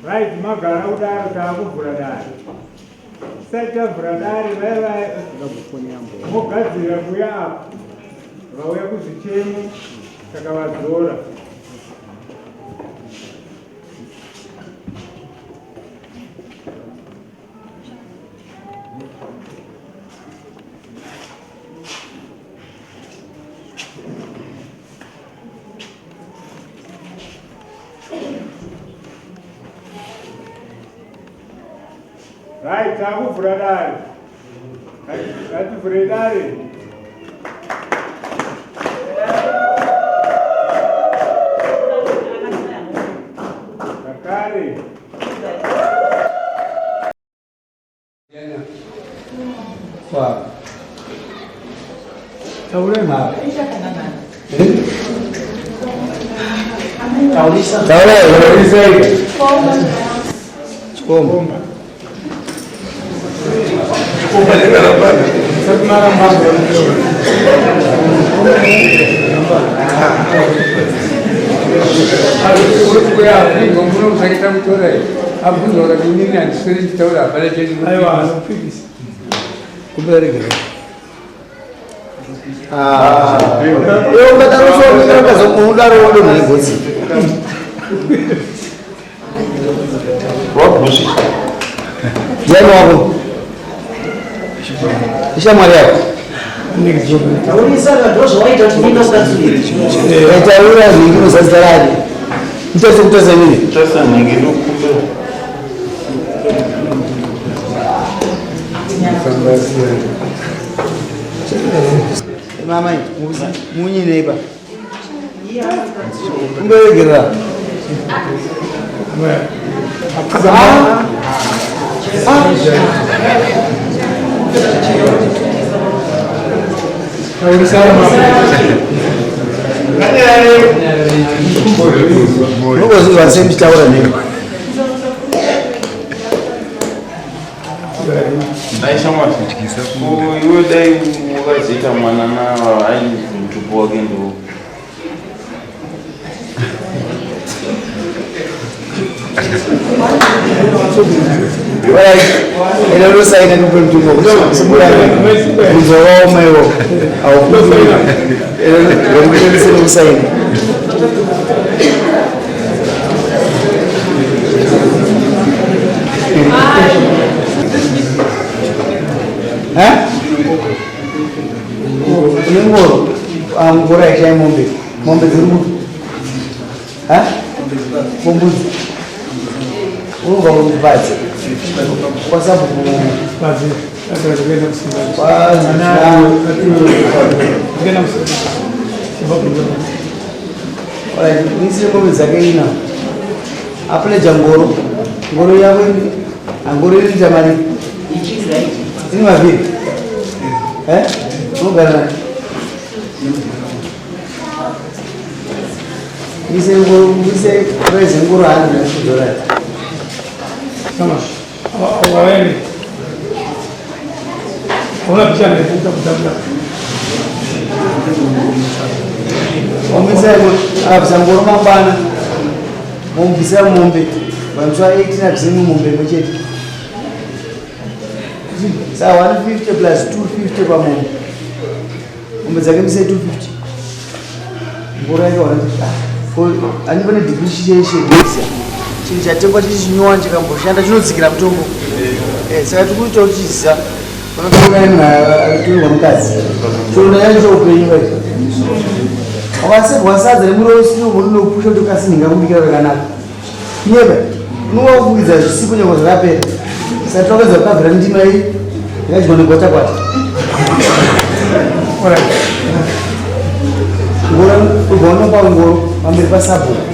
Right, magara udaro tabu buradari. Seta buradari wewe mugadzira kuya vauya kuzichemo takavadzora. Right, tabu buradari. Kati buradari. Kakari. Wow. Tahu ma. Tahu Weshamwari yako. Ulisana ndozo waita tumindo skazuri. Etaura zingine zazitaraje. Mtese kutesa nini? Tesa nyingine kumbe. Mama, munyi neighbor. Mbegera. Ngozi wasemitaura nini? Naisha mwati. Iwe dai mukazika mwana na aini mtupu wake ndo. Ela não sai nem no primeiro jogo. Mzoro meu, ao fundo. Ele não sai. Hã? O moro, agora é já mombe, mombe duro. Hã? Mombe. O valor do base. Passa por base. Olha, isso é como zagueina. Apple jangoro, goro ya wewe, angoro ni jamani. Ini mavi. Não gara. Isso é presente goro ali na sudora. Sama. Awali. Ona picha ni puta puta. Omisa absangoro mambana. Mombisa mombe. Bamswa 18 akisema mombe mcheti. So 150 plus 250 per month. Umezake mse 250. Mbora yake wanataka. Kwa anibane depreciation base. Chini cha tempo chinywa chikamboshanda chinotsikira mutombo. Saka tikuita uchiza. Unotoka na tuli Nemukadzi. Tuli nayo chopenyu wewe. Awase wasadza nemuro usino muno pusho tokasinga kubikira kanaka. Yebe. unowavugidza zvisipo nyango zvakapera saka tokeza kukabvira ndima iyi yakadyiwa negwatakwata ngoro ubva unopa ngoro pamberi pasabhuku